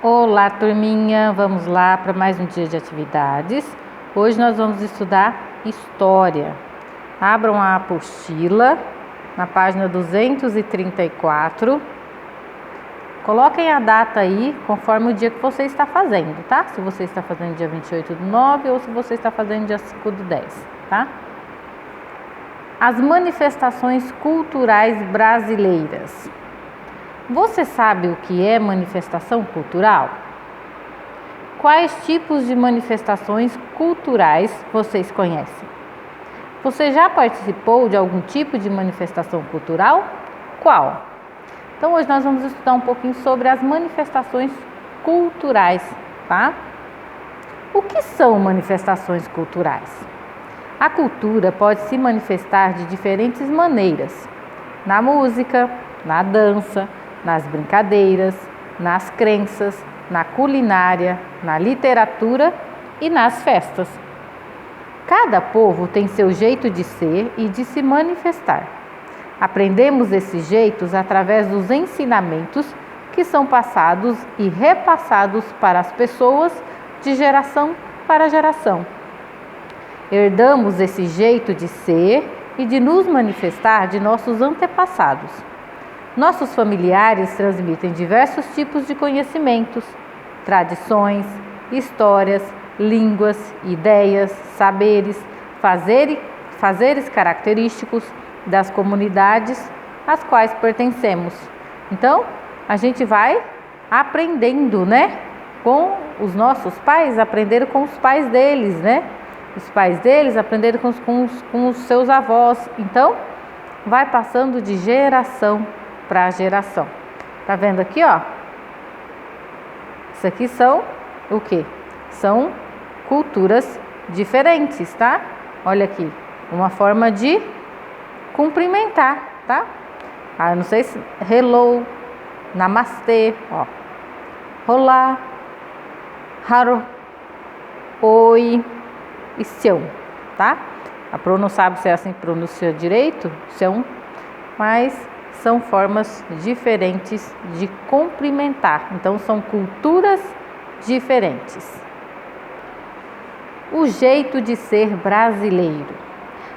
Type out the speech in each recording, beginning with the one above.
Olá, turminha! Vamos lá para mais um dia de atividades. Hoje nós vamos estudar História. Abram a apostila na página 234. Coloquem a data aí conforme o dia que você está fazendo, tá? Se você está fazendo dia 28/9 ou se você está fazendo dia 5/10, tá? As manifestações culturais brasileiras. Você sabe o que é manifestação cultural? Quais tipos de manifestações culturais vocês conhecem? Você já participou de algum tipo de manifestação cultural? Qual? Então hoje nós vamos estudar um pouquinho sobre as manifestações culturais, tá? O que são manifestações culturais? A cultura pode se manifestar de diferentes maneiras: na música, na dança, nas brincadeiras, nas crenças, na culinária, na literatura e nas festas. Cada povo tem seu jeito de ser e de se manifestar. Aprendemos esses jeitos através dos ensinamentos que são passados e repassados para as pessoas de geração para geração. Herdamos esse jeito de ser e de nos manifestar de nossos antepassados. Nossos familiares transmitem diversos tipos de conhecimentos, tradições, histórias, línguas, ideias, saberes, fazeres característicos das comunidades às quais pertencemos. Então, a gente vai aprendendo, né? Com os nossos pais, aprenderam com os pais deles, né? Os pais deles aprenderam com os seus avós. Então, vai passando de geração para geração. Tá vendo aqui, ó? Isso aqui são o quê? São culturas diferentes, tá? Olha aqui, uma forma de cumprimentar, tá? Eu não sei se hello, namastê, ó. Olá, haro, oi e seu, tá? A Pro não sabe se é assim que pronuncia direito, seu, mas são formas diferentes de cumprimentar. Então, são culturas diferentes. O jeito de ser brasileiro.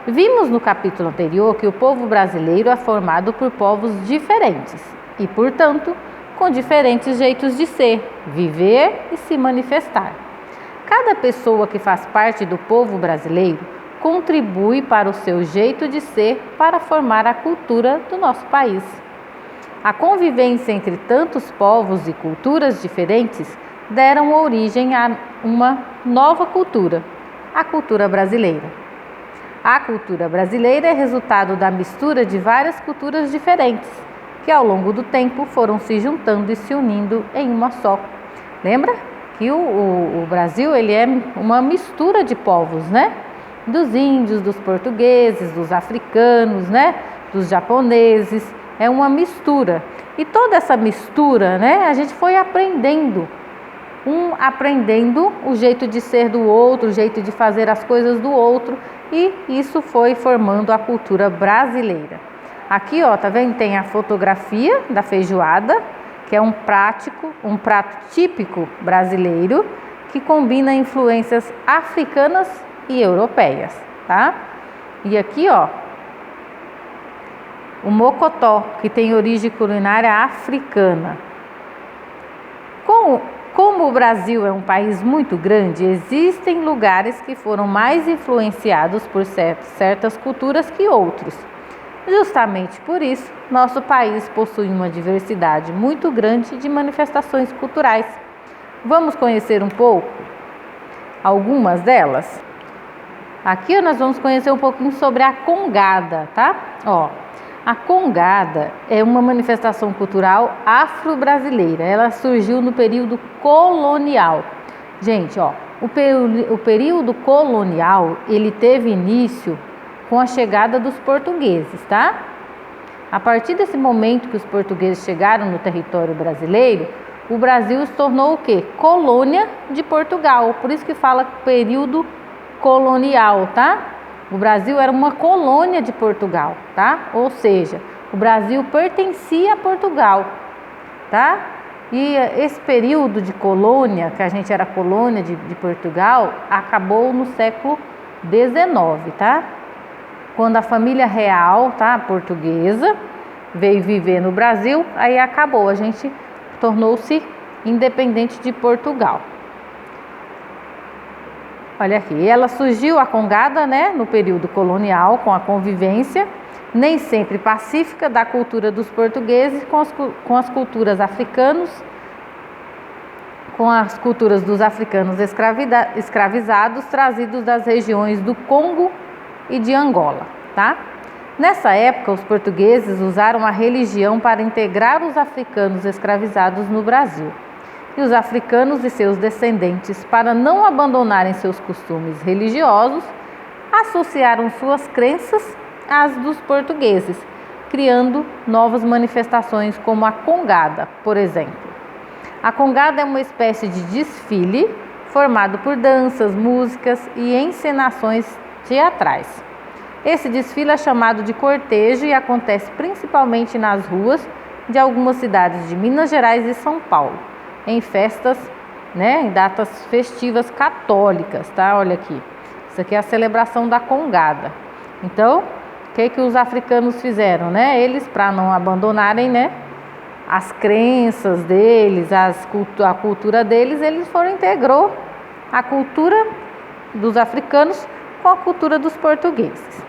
Vimos no capítulo anterior que o povo brasileiro é formado por povos diferentes e, portanto, com diferentes jeitos de ser, viver e se manifestar. Cada pessoa que faz parte do povo brasileiro contribui para o seu jeito de ser para formar a cultura do nosso país. A convivência entre tantos povos e culturas diferentes deram origem a uma nova cultura, a cultura brasileira. A cultura brasileira é resultado da mistura de várias culturas diferentes, que ao longo do tempo foram se juntando e se unindo em uma só. Lembra que o Brasil ele é uma mistura de povos, né? Dos índios, dos portugueses, dos africanos, né? Dos japoneses, é uma mistura. E toda essa mistura, né? A gente foi aprendendo o jeito de ser do outro, o jeito de fazer as coisas do outro, e isso foi formando a cultura brasileira. Aqui, ó, tá vendo? Tem a fotografia da feijoada, que é um prato típico brasileiro, que combina influências africanas e europeias, tá? E aqui, ó, o mocotó, que tem origem culinária africana. Como o Brasil é um país muito grande, existem lugares que foram mais influenciados por certas culturas que outros. Justamente por isso, nosso país possui uma diversidade muito grande de manifestações culturais. Vamos conhecer um pouco algumas delas? Aqui nós vamos conhecer um pouquinho sobre a congada, tá? Ó, a congada é uma manifestação cultural afro-brasileira. Ela surgiu no período colonial. Gente, ó, o período colonial, ele teve início com a chegada dos portugueses, tá? A partir desse momento que os portugueses chegaram no território brasileiro, o Brasil se tornou o quê? Colônia de Portugal. Por isso que fala período colonial, tá? O Brasil era uma colônia de Portugal, tá? Ou seja, o Brasil pertencia a Portugal, tá? E esse período de colônia, que a gente era colônia de Portugal, acabou no século XIX, tá? Quando a família real, tá, portuguesa, veio viver no Brasil, aí acabou, a gente tornou-se independente de Portugal. Olha aqui, ela surgiu, a congada, né, no período colonial, com a convivência, nem sempre pacífica, da cultura dos portugueses com as culturas africanos, com as culturas dos africanos escravizados, trazidos das regiões do Congo e de Angola, tá? Nessa época, os portugueses usaram a religião para integrar os africanos escravizados no Brasil. E os africanos e seus descendentes, para não abandonarem seus costumes religiosos, associaram suas crenças às dos portugueses, criando novas manifestações como a congada, por exemplo. A congada é uma espécie de desfile formado por danças, músicas e encenações teatrais. Esse desfile é chamado de cortejo e acontece principalmente nas ruas de algumas cidades de Minas Gerais e São Paulo, em festas, né, em datas festivas católicas, tá? Olha aqui, isso aqui é a celebração da congada. Então, o que os africanos fizeram, né? Eles, para não abandonarem, né, as crenças deles, a cultura deles, eles integrou a cultura dos africanos com a cultura dos portugueses.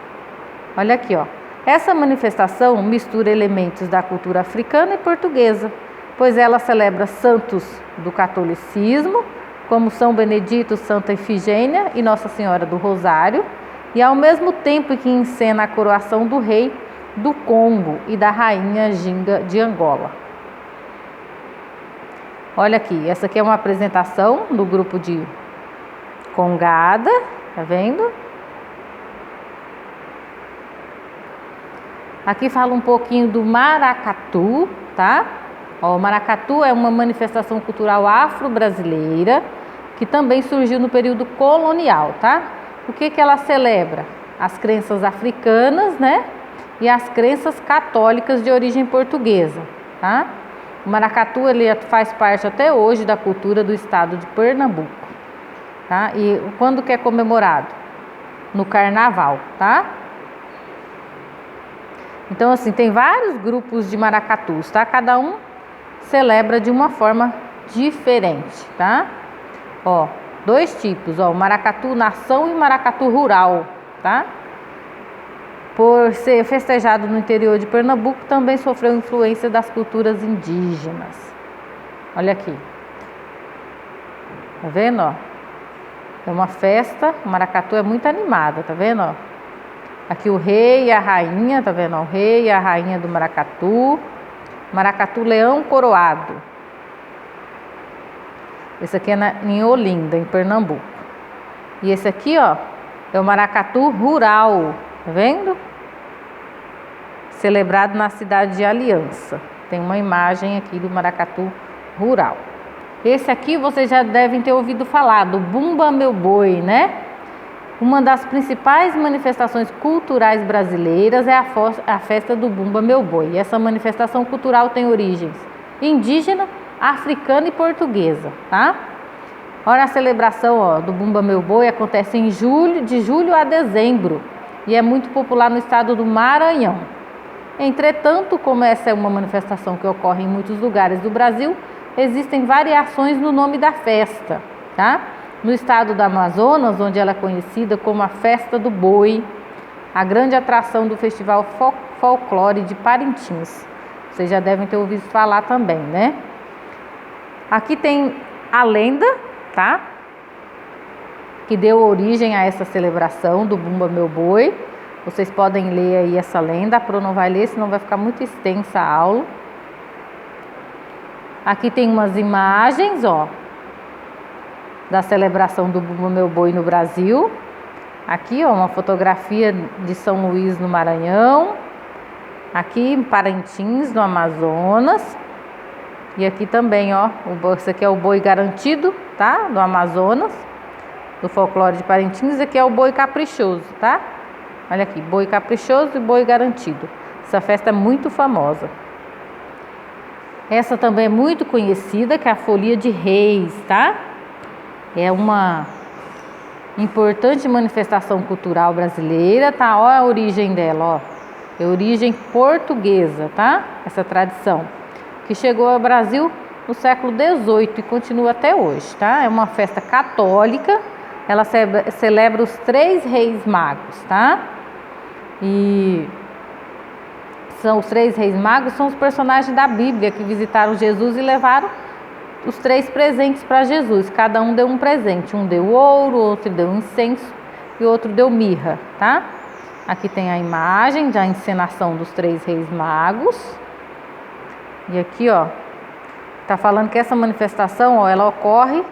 Olha aqui, ó. Essa manifestação mistura elementos da cultura africana e portuguesa, pois ela celebra santos do catolicismo, como São Benedito, Santa Ifigênia e Nossa Senhora do Rosário, e ao mesmo tempo que encena a coroação do rei do Congo e da rainha Ginga de Angola. Olha aqui, essa aqui é uma apresentação do grupo de congada, tá vendo? Aqui fala um pouquinho do maracatu, tá? Ó, o maracatu é uma manifestação cultural afro-brasileira que também surgiu no período colonial, tá? O que ela celebra? As crenças africanas, né? E as crenças católicas de origem portuguesa, tá? O maracatu, ele faz parte até hoje da cultura do estado de Pernambuco, tá? E quando que é comemorado? No carnaval, tá? Então, assim, tem vários grupos de maracatus, tá? Cada um celebra de uma forma diferente, tá? Ó, dois tipos, ó, o maracatu nação e o maracatu rural, tá? Por ser festejado no interior de Pernambuco, também sofreu influência das culturas indígenas. Olha aqui. Tá vendo, ó? É uma festa, o maracatu é muito animada, tá vendo, ó? Aqui o rei e a rainha, tá vendo? O rei e a rainha do maracatu. Maracatu leão coroado. Esse aqui é em Olinda, em Pernambuco. E esse aqui, ó, é o maracatu rural, tá vendo? Celebrado na cidade de Aliança. Tem uma imagem aqui do maracatu rural. Esse aqui vocês já devem ter ouvido falar, do Bumba Meu Boi, né? Uma das principais manifestações culturais brasileiras é a festa do Bumba Meu Boi. E essa manifestação cultural tem origens indígena, africana e portuguesa, tá? Ora, a celebração, ó, do Bumba Meu Boi acontece em julho, de julho a dezembro, e é muito popular no estado do Maranhão. Entretanto, como essa é uma manifestação que ocorre em muitos lugares do Brasil, existem variações no nome da festa, tá? No estado do Amazonas, onde ela é conhecida como a Festa do Boi, a grande atração do Festival Folclore de Parintins. Vocês já devem ter ouvido falar também, né? Aqui tem a lenda, tá? Que deu origem a essa celebração do Bumba Meu Boi. Vocês podem ler aí essa lenda, a Pro não vai ler, senão vai ficar muito extensa a aula. Aqui tem umas imagens, ó, da celebração do Bumba Meu Boi no Brasil. Aqui, ó, uma fotografia de São Luís, no Maranhão. Aqui em Parintins, no Amazonas. E aqui também, ó, esse aqui é o boi garantido, tá? Do Amazonas, do folclore de Parintins. Esse aqui é o boi caprichoso, tá? Olha aqui, boi caprichoso e boi garantido. Essa festa é muito famosa. Essa também é muito conhecida, que é a Folia de Reis, tá? É uma importante manifestação cultural brasileira, tá? Olha a origem dela, ó. É origem portuguesa, tá? Essa tradição, que chegou ao Brasil no século XVIII e continua até hoje, tá? É uma festa católica, ela celebra os 3 reis magos, tá? E os 3 reis magos são os personagens da Bíblia que visitaram Jesus e levaram os 3 presentes para Jesus. Cada um deu um presente, um deu ouro, outro deu incenso e outro deu mirra, tá? Aqui tem a imagem da encenação dos 3 reis magos. E aqui, ó, tá falando que essa manifestação, ó, ela ocorre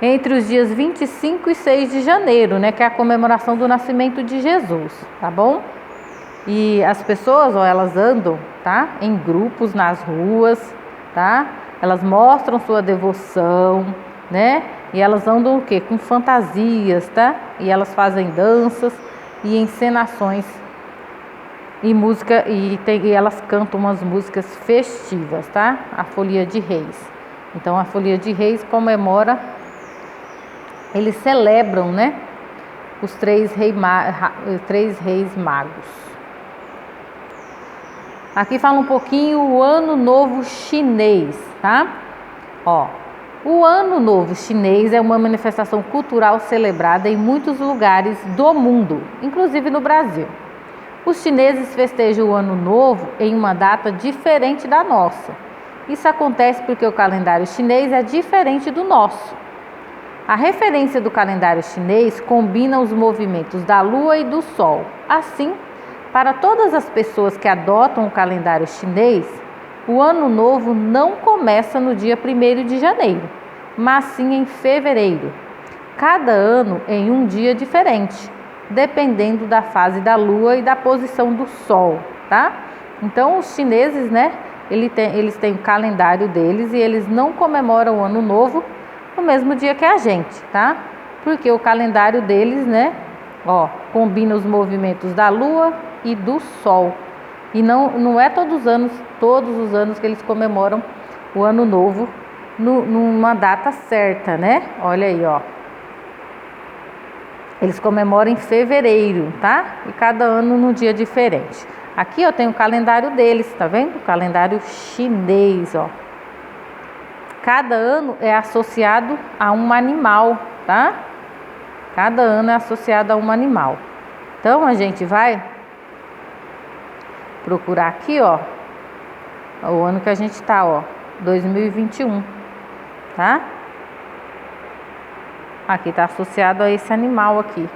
entre os dias 25 e 6 de janeiro, né, que é a comemoração do nascimento de Jesus, tá bom? E as pessoas, ó, elas andam, tá, em grupos nas ruas, tá? Elas mostram sua devoção, né? E elas andam o quê? Com fantasias, tá? E elas fazem danças e encenações e música, e elas cantam umas músicas festivas, tá? A Folia de Reis. Então a Folia de Reis comemora, eles celebram, né, os 3 reis magos. Aqui fala um pouquinho o Ano Novo Chinês, tá? Ó, o Ano Novo Chinês é uma manifestação cultural celebrada em muitos lugares do mundo, inclusive no Brasil. Os chineses festejam o Ano Novo em uma data diferente da nossa. Isso acontece porque o calendário chinês é diferente do nosso. A referência do calendário chinês combina os movimentos da Lua e do Sol. Assim, para todas as pessoas que adotam o calendário chinês, o Ano Novo não começa no dia 1º de janeiro, mas sim em fevereiro. Cada ano em um dia diferente, dependendo da fase da Lua e da posição do Sol, tá? Então, os chineses, né, eles têm o calendário deles e eles não comemoram o Ano Novo no mesmo dia que a gente, tá? Porque o calendário deles, né, ó, combina os movimentos da Lua e do Sol. E não é todos os anos que eles comemoram o Ano Novo numa data certa, né? Olha aí, ó. Eles comemoram em fevereiro, tá? E cada ano num dia diferente. Aqui, ó, tem o calendário deles, tá vendo? O calendário chinês, ó. Cada ano é associado a um animal, tá? Cada ano é associado a um animal. Então, a gente vai procurar aqui, ó, o ano que a gente tá, ó, 2021, tá? Aqui tá associado a esse animal aqui.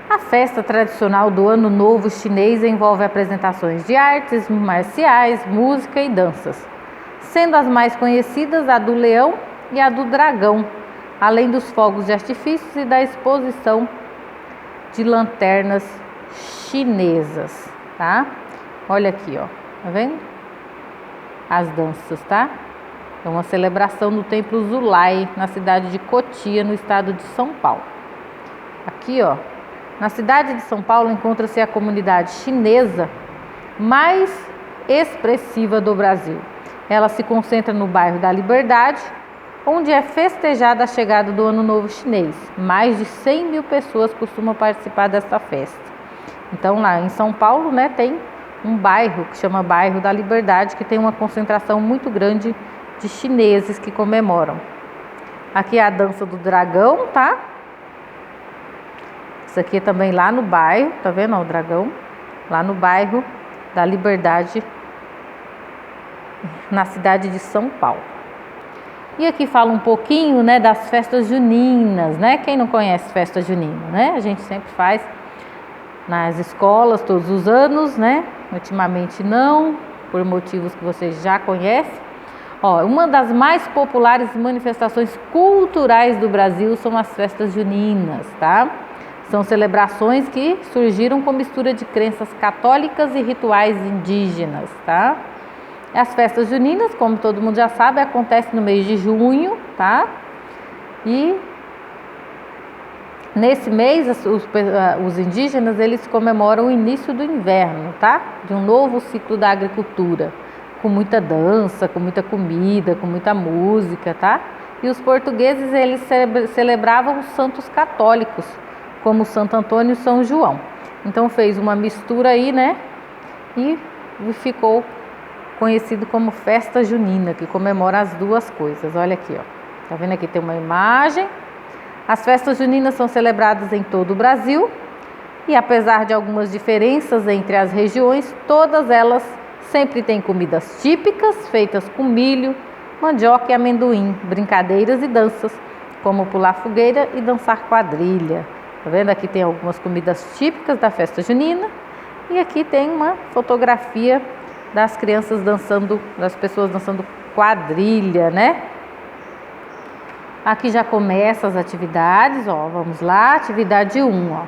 A festa tradicional do Ano Novo Chinês envolve apresentações de artes marciais, música e danças, sendo as mais conhecidas a do leão e a do dragão, além dos fogos de artifícios e da exposição de lanternas chinesas, tá? Olha aqui, ó, tá vendo? As danças, tá? É uma celebração no Templo Zulai, na cidade de Cotia, no estado de São Paulo. Aqui, ó, na cidade de São Paulo encontra-se a comunidade chinesa mais expressiva do Brasil. Ela se concentra no bairro da Liberdade, onde é festejada a chegada do Ano Novo Chinês. Mais de 100 mil pessoas costumam participar desta festa. Então, lá em São Paulo, né, tem um bairro que chama Bairro da Liberdade, que tem uma concentração muito grande de chineses que comemoram. Aqui é a dança do dragão, tá? Isso aqui é também lá no bairro, tá vendo, ó, o dragão? Lá no bairro da Liberdade, na cidade de São Paulo. E aqui fala um pouquinho, né, das festas juninas, né? Quem não conhece festa junina, né? A gente sempre faz nas escolas todos os anos, né? Ultimamente não, por motivos que vocês já conhecem. Ó, uma das mais populares manifestações culturais do Brasil são as festas juninas, tá? São celebrações que surgiram com mistura de crenças católicas e rituais indígenas, tá? As festas juninas, como todo mundo já sabe, acontecem no mês de junho, tá? E Nesse mês, os indígenas, eles comemoram o início do inverno, tá? De um novo ciclo da agricultura, com muita dança, com muita comida, com muita música, tá? E os portugueses, eles celebravam os santos católicos, como Santo Antônio e São João. Então fez uma mistura aí, né? E ficou conhecido como festa junina, que comemora as duas coisas. Olha aqui, ó. Tá vendo aqui? Tem uma imagem. As festas juninas são celebradas em todo o Brasil e, apesar de algumas diferenças entre as regiões, todas elas sempre têm comidas típicas feitas com milho, mandioca e amendoim, brincadeiras e danças, como pular fogueira e dançar quadrilha. Tá vendo? Aqui tem algumas comidas típicas da festa junina e aqui tem uma fotografia das crianças dançando, das pessoas dançando quadrilha, né? Aqui já começa as atividades, ó, vamos lá, atividade 1, ó.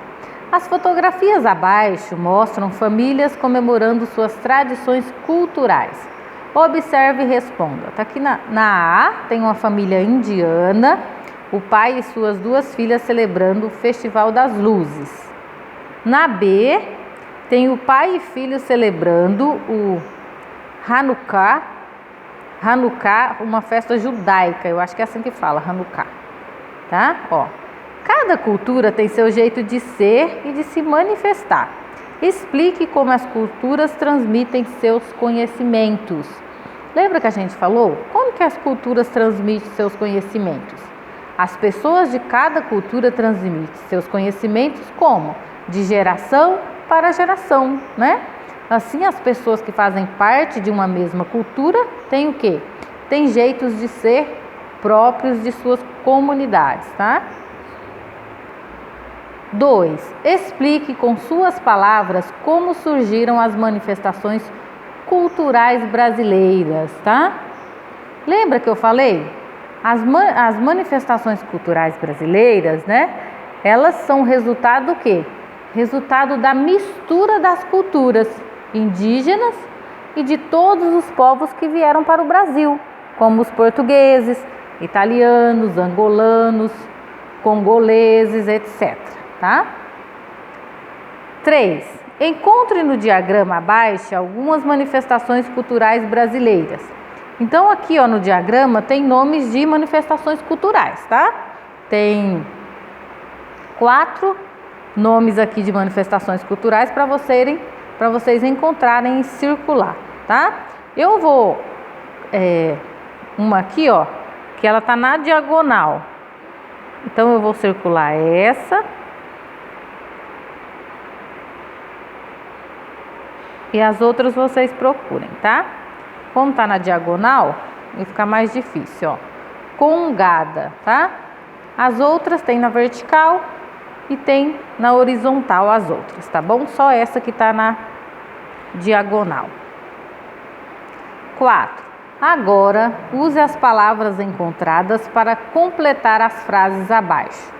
As fotografias abaixo mostram famílias comemorando suas tradições culturais. Observe e responda. Tá aqui na A, tem uma família indiana, o pai e suas duas filhas celebrando o Festival das Luzes. Na B, tem o pai e filho celebrando o Hanukkah, uma festa judaica, eu acho que é assim que fala, Hanukkah, tá? Ó, cada cultura tem seu jeito de ser e de se manifestar. Explique como as culturas transmitem seus conhecimentos. Lembra que a gente falou? Como que as culturas transmitem seus conhecimentos? As pessoas de cada cultura transmitem seus conhecimentos como? De geração para geração, né? Assim, as pessoas que fazem parte de uma mesma cultura têm o quê? Têm jeitos de ser próprios de suas comunidades, tá? 2. Explique com suas palavras como surgiram as manifestações culturais brasileiras, tá? Lembra que eu falei? As manifestações culturais brasileiras, né? Elas são resultado do quê? Resultado da mistura das culturas indígenas e de todos os povos que vieram para o Brasil, como os portugueses, italianos, angolanos, congoleses, etc. Tá? 3. Encontre no diagrama abaixo algumas manifestações culturais brasileiras. Então aqui, ó, no diagrama tem nomes de manifestações culturais, tá? Tem 4 nomes aqui de manifestações culturais para vocês encontrarem e circular, tá? Eu vou uma aqui, ó, que ela tá na diagonal. Então eu vou circular essa e as outras vocês procurem, tá? Como tá na diagonal, vai ficar mais difícil, ó. Congada, tá? As outras tem na vertical e tem na horizontal as outras, tá bom? Só essa que tá na diagonal. 4. Agora, use as palavras encontradas para completar as frases abaixo.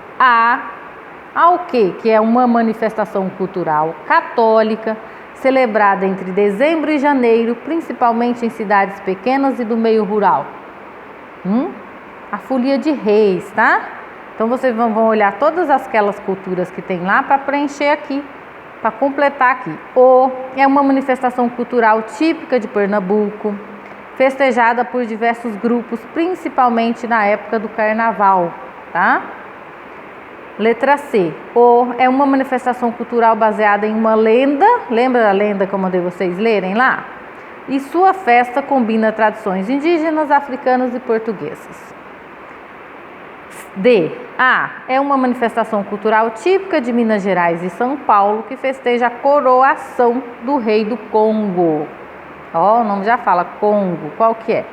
Ao que é uma manifestação cultural católica, celebrada entre dezembro e janeiro, principalmente em cidades pequenas e do meio rural. A Folia de Reis, tá? Então vocês vão olhar todas aquelas culturas que tem lá para preencher aqui, para completar aqui. É uma manifestação cultural típica de Pernambuco, festejada por diversos grupos, principalmente na época do carnaval, tá? Letra C. É uma manifestação cultural baseada em uma lenda. Lembra da lenda que eu mandei vocês lerem lá? E sua festa combina tradições indígenas, africanas e portuguesas. D. É uma manifestação cultural típica de Minas Gerais e São Paulo que festeja a coroação do rei do Congo. O nome já fala, Congo. Qual que é?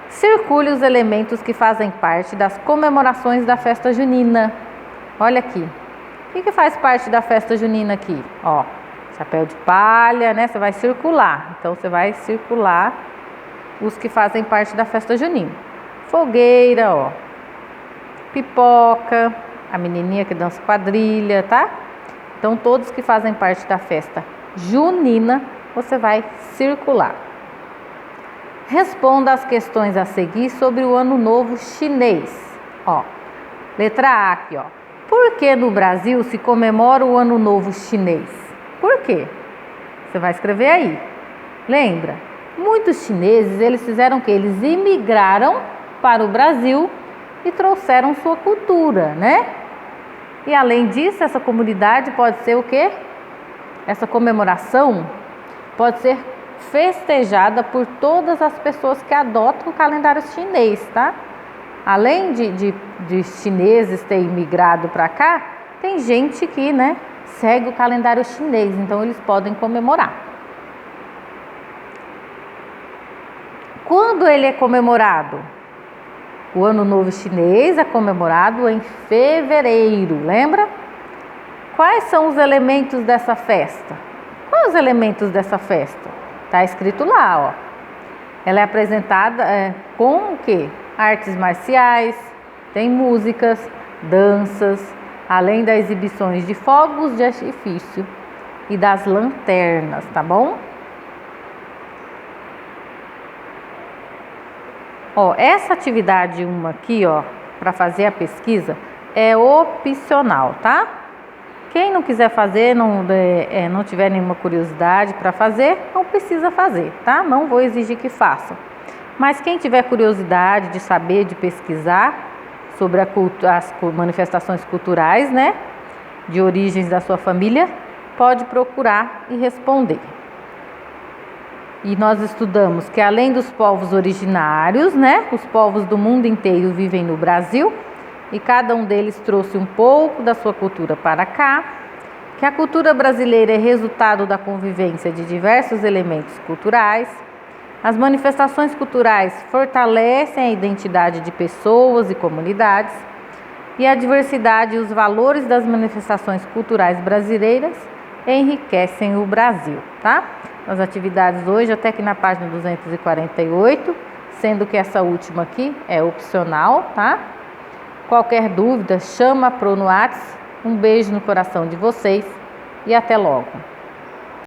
Circule os elementos que fazem parte das comemorações da festa junina. Olha aqui. O que faz parte da festa junina aqui? Chapéu de palha, né? Você vai circular. Então, você vai circular os que fazem parte da festa junina. Fogueira, pipoca, a menininha que dança quadrilha, tá? Então, todos que fazem parte da festa junina, você vai circular. Responda as questões a seguir sobre o Ano Novo Chinês. Letra A aqui, por que no Brasil se comemora o Ano Novo Chinês? Por quê? Você vai escrever aí. Lembra? Muitos chineses, eles fizeram o quê? Eles imigraram para o Brasil e trouxeram sua cultura, né? E além disso, essa comunidade pode ser o quê? Essa comemoração pode ser festejada por todas as pessoas que adotam o calendário chinês, tá? Além de chineses terem migrado para cá, tem gente que, né, segue o calendário chinês, então eles podem comemorar. Quando ele é comemorado? O Ano Novo Chinês é comemorado em fevereiro, lembra? Quais são os elementos dessa festa? Quais os elementos dessa festa? Está escrito lá, ó. Ela é apresentada com o quê? Artes marciais, tem músicas, danças, além das exibições de fogos de artifício e das lanternas, tá bom? Ó, essa atividade uma aqui, ó, para fazer a pesquisa é opcional, tá? Quem não quiser fazer, não tiver nenhuma curiosidade para fazer, não precisa fazer, tá? Não vou exigir que faça. Mas quem tiver curiosidade de saber, de pesquisar sobre as manifestações culturais, né, de origens da sua família, pode procurar e responder. E nós estudamos que além dos povos originários, né, os povos do mundo inteiro vivem no Brasil e cada um deles trouxe um pouco da sua cultura para cá, que a cultura brasileira é resultado da convivência de diversos elementos culturais. As manifestações culturais fortalecem a identidade de pessoas e comunidades e a diversidade e os valores das manifestações culturais brasileiras enriquecem o Brasil, tá? As atividades hoje até aqui na página 248, sendo que essa última aqui é opcional, tá? Qualquer dúvida, chama pro no WhatsApp. Um beijo no coração de vocês e até logo.